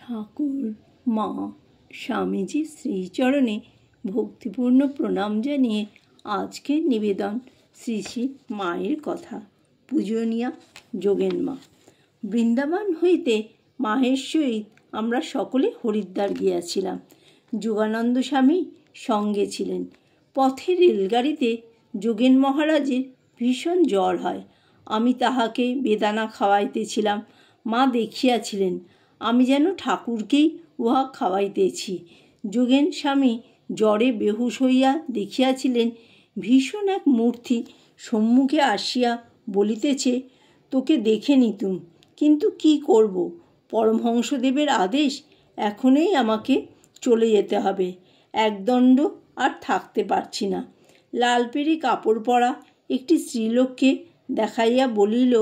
ঠাকুর, মা, স্বামীজির শ্রীচরণে ভক্তিপূর্ণ প্রণাম জানিয়ে আজকের নিবেদন শ্রী শ্রী মায়ের কথা। পূজনীয়া যোগেন মা। বৃন্দাবন হইতে মায়ের সহিত আমরা সকলে হরিদ্বার গিয়াছিলাম। যোগানন্দ স্বামী সঙ্গে ছিলেন। পথে রেলগাড়িতে যোগেন মহারাজের ভীষণ জ্বর হয়। আমি তাহাকে বেদানা খাওয়াইতেছিলাম। মা দেখিয়াছিলেন আমি যেন ঠাকুরকেই উহা খাওয়াইতেছি। যোগেন স্বামী জ্বরে বেহুশ হইয়া দেখিয়াছিলেন ভীষণ এক মূর্তি সম্মুখে আসিয়া বলিতেছে, তোকে দেখে নিতুম, কিন্তু কি করব, পরমহংসদেবের আদেশ, এখনই আমাকে চলে যেতে হবে। একদণ্ড আর থাকতে পারছি না। লালপেড়ে কাপড় পরা একটি স্ত্রীলোককে দেখাইয়া বলিল,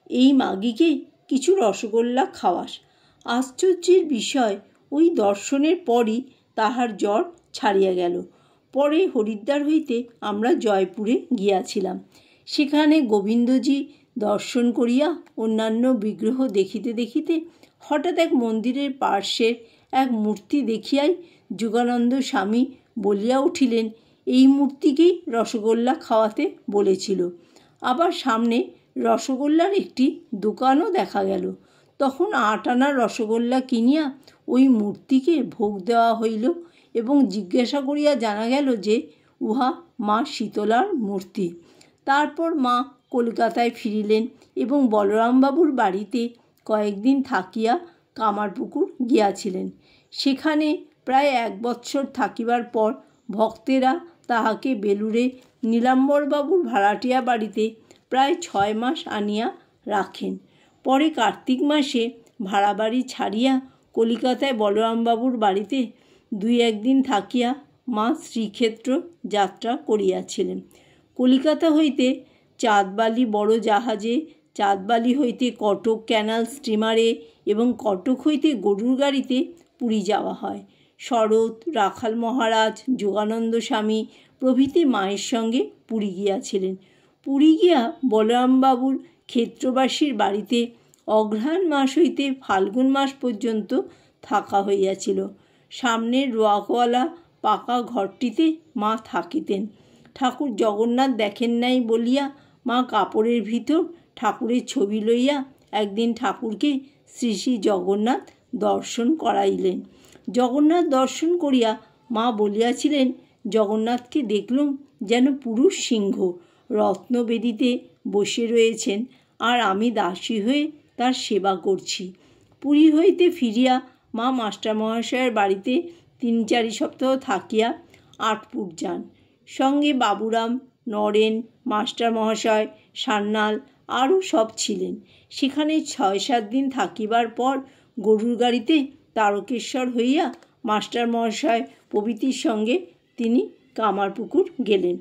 এই মাগিকে কিছু রসগোল্লা খাওয়াস। আশ্চর্যের বিষয়, ওই দর্শনের পরই তাহার জ্বর ছাড়িয়া গেল। পরে হরিদ্বার হইতে আমরা জয়পুরে গিয়াছিলাম। সেখানে গোবিন্দজি দর্শন করিয়া অন্যান্য বিগ্রহ দেখিতে দেখিতে হঠাৎ এক মন্দিরের পার্শ্বের এক মূর্তি দেখিয়াই যোগানন্দ স্বামী বলিয়া উঠিলেন, এই মূর্তিকেই রসগোল্লা খাওয়াতে বলেছিল। আবার সামনে রসগোল্লার একটি দোকানও দেখা গেল। তখন 8 আনার রসগোল্লা কিনিয়া ওই মূর্তিকে ভোগ দেওয়া হইল এবং জিজ্ঞাসা করিয়া জানা গেল যে উহা মা শীতলার মূর্তি। তারপর মা কলকাতায় ফিরিলেন এবং বলরামবাবুর বাড়িতে কয়েকদিন থাকিয়া কামারপুকুর গিয়াছিলেন। সেখানে প্রায় 1 বৎসর থাকিবার পর ভক্তেরা তাহাকে বেলুড়ে নীলাম্বরবাবুর ভাড়াটিয়া বাড়িতে প্রায় 6 মাস আনিয়া রাখেন। পরে কার্তিক মাসে ভাড়া বাড়ি ছাড়িয়া কলিকাতায় বলরামবাবুর বাড়িতে 2-1 দিন থাকিয়া মা শ্রীক্ষেত্র যাত্রা করিয়াছিলেন। কলিকাতা হইতে চাঁদবালি বড় জাহাজে, চাঁদবালি হইতে কটক ক্যানাল স্টিমারে এবং কটক হইতে গরুর গাড়িতে পুরী যাওয়া হয়। শরৎ, রাখাল মহারাজ, যোগানন্দ স্বামী প্রভৃতি মায়ের সঙ্গে পুরী গিয়াছিলেন। পুরী গিয়া বলরামবাবুর ক্ষেত্রবাসীর বাড়িতে অঘ্রাণ মাস হইতে ফাল্গুন মাস পর্যন্ত থাকা হইয়াছিল। সামনের রোয়াকওয়ালা পাকা ঘরটিতে মা থাকিতেন। ঠাকুর জগন্নাথ দেখেন নাই বলিয়া মা কাপড়ের ভিতর ঠাকুরের ছবি লইয়া একদিন ঠাকুরকে শ্রী শ্রী জগন্নাথ দর্শন করাইলেন। জগন্নাথ দর্শন করিয়া মা বলিয়াছিলেন, জগন্নাথকে দেখলুম যেন পুরুষ সিংহ রত্নবেদিতে বসে রয়েছেন, আর আমি দাসী হয়ে তার সেবা করছি। পুরী হইতে ফিরিয়া মা মাস্টারমহাশয়ের বাড়িতে 3-4 সপ্তাহ থাকিয়া আটপুর যান। সঙ্গে বাবুরাম, নরেন, মাস্টারমহাশয়, সান্যাল আরও সব ছিলেন। সেখানে 6-7 দিন থাকিবার পর গরুর গাড়িতে তারকেশ্বর হইয়া মাস্টারমহাশয় প্রভৃতির সঙ্গে তিনি কামারপুকুর গেলেন।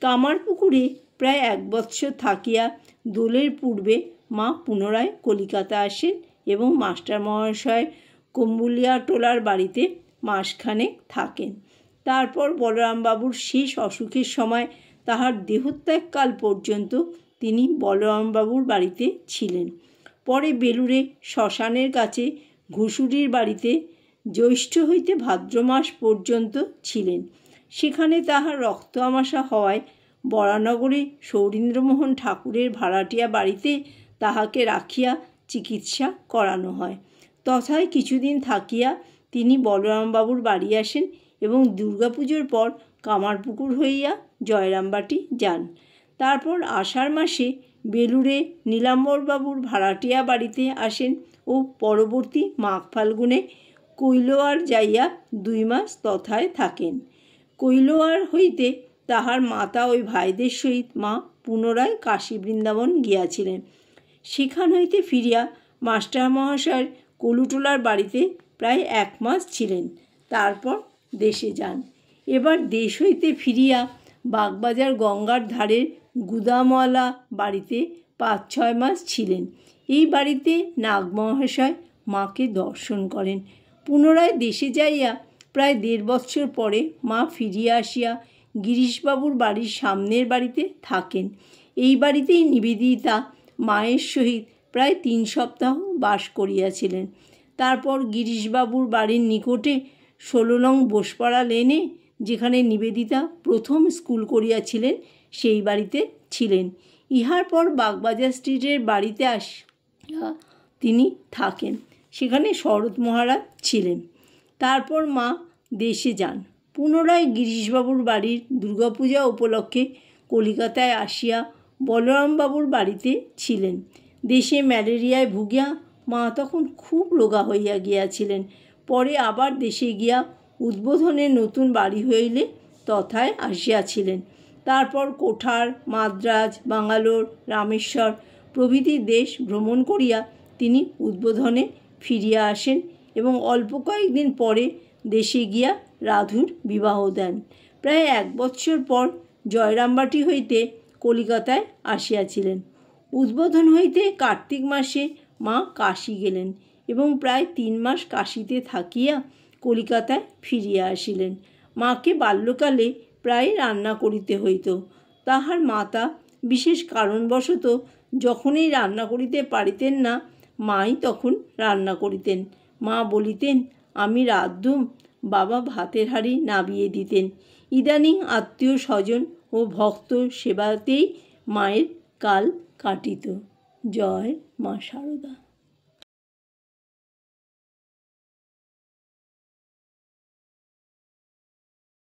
কামারপুকুরে প্রায় 1 বৎসর থাকিয়া দোলের পূর্বে মা পুনরায় কলিকাতা আসেন এবং মাস্টারমহাশয় কম্বুলিয়াটোলার বাড়িতে মাসখানেক থাকেন। তারপর বলরামবাবুর শেষ অসুখের সময় তাহার দেহত্যাগকাল পর্যন্ত তিনি বলরামবাবুর বাড়িতে ছিলেন। পরে বেলুড়ে শ্মশানের কাছে ঘুষুরির বাড়িতে জ্যৈষ্ঠ হইতে ভাদ্র মাস পর্যন্ত ছিলেন। সেখানে তাহার রক্ত আমাশা হওয়ায় বরানগরে সৌরীন্দ্রমোহন ঠাকুরের ভাড়াটিয়া বাড়িতে তাহাকে রাখিয়া চিকিৎসা করানো হয়। তথায় কিছুদিন থাকিয়া তিনি বলরামবাবুর বাড়ি আসেন এবং দুর্গাপুজোর পর কামারপুকুর হইয়া জয়রামবাটি যান। তারপর আষাঢ় মাসে বেলুড়ে নীলাম্বরবাবুর ভাড়াটিয়া বাড়িতে আসেন ও পরবর্তী মাঘ ফাল্গুনে কৈলোয়ার যাইয়া 2 মাস তথায় থাকেন। কৈলোয়ার হইতে তাহার মাতা ওই ভাইদের সহিত মা পুনরায় কাশী বৃন্দাবন গিয়াছিলেন। সেখান হইতে ফিরিয়া মাস্টারমহাশয়ের কলুটোলার বাড়িতে প্রায় 1 মাস ছিলেন। তারপর দেশে যান। এবার দেশ হইতে ফিরিয়া বাগবাজার গঙ্গার ধারের গুদামওয়ালা বাড়িতে 5-6 মাস ছিলেন। এই বাড়িতে নাগমহাশয় মাকে দর্শন করেন। পুনরায় দেশে যাইয়া প্রায় 1.5 বৎসর পরে মা ফিরিয়া আসিয়া গিরিশবাবুর বাড়ির সামনের বাড়িতে থাকেন। এই বাড়িতেই নিবেদিতা মায়ের সহিত প্রায় 3 সপ্তাহ বাস করিয়াছিলেন। তারপর গিরিশবাবুর বাড়ির নিকটে 16 নং বোসপাড়া লেনে, যেখানে নিবেদিতা প্রথম স্কুল করিয়াছিলেন, সেই বাড়িতে ছিলেন। ইহার পর বাগবাজার স্ট্রিটের বাড়িতে আসিয়া তিনি থাকেন। সেখানে শরৎ মহারাজ ছিলেন। তারপর মা দেশে যান। পুনরায় গিরিশবাবুর বাড়ির দুর্গাপূজা উপলক্ষে কলিকাতায় আসিয়া বলরামবাবুর বাড়িতে ছিলেন। দেশে ম্যালেরিয়ায় ভুগিয়া মা তখন খুব রোগা হইয়া গিয়াছিলেন। পরে আবার দেশে গিয়া উদ্বোধনে নতুন বাড়ি হইলে তথায় আসিয়াছিলেন। তারপর কোঠার, মাদ্রাজ, বাঙ্গালোর, রামেশ্বর প্রভৃতি দেশ ভ্রমণ করিয়া তিনি উদ্বোধনে ফিরিয়া আসেন এবং অল্প কয়েকদিন পরে দেশে গিয়া রাধুর বিবাহ দেন। প্রায় 1 বৎসর পর জয়রামবাটি হইতে কলিকাতায় আসিয়াছিলেন। উদ্বোধন হইতে কার্তিক মাসে মা কাশী গেলেন এবং প্রায় 3 মাস কাশীতে থাকিয়া কলিকাতায় ফিরিয়া আসিলেন। মাকে বাল্যকালে প্রায় রান্না করিতে হইত। তাহার মাতা বিশেষ কারণবশত যখনই রান্না করিতে পারিতেন না, মাই তখন রান্না করিতেন। মা বলিতেন, আমি রাঁধুম, বাবা ভাতের হাঁড়ি নামিয়ে দিতেন। ইদানিং আত্মীয় স্বজন ও ভক্ত সেবাতেই মায়ের কাল কাটিত। জয় মা শারদা।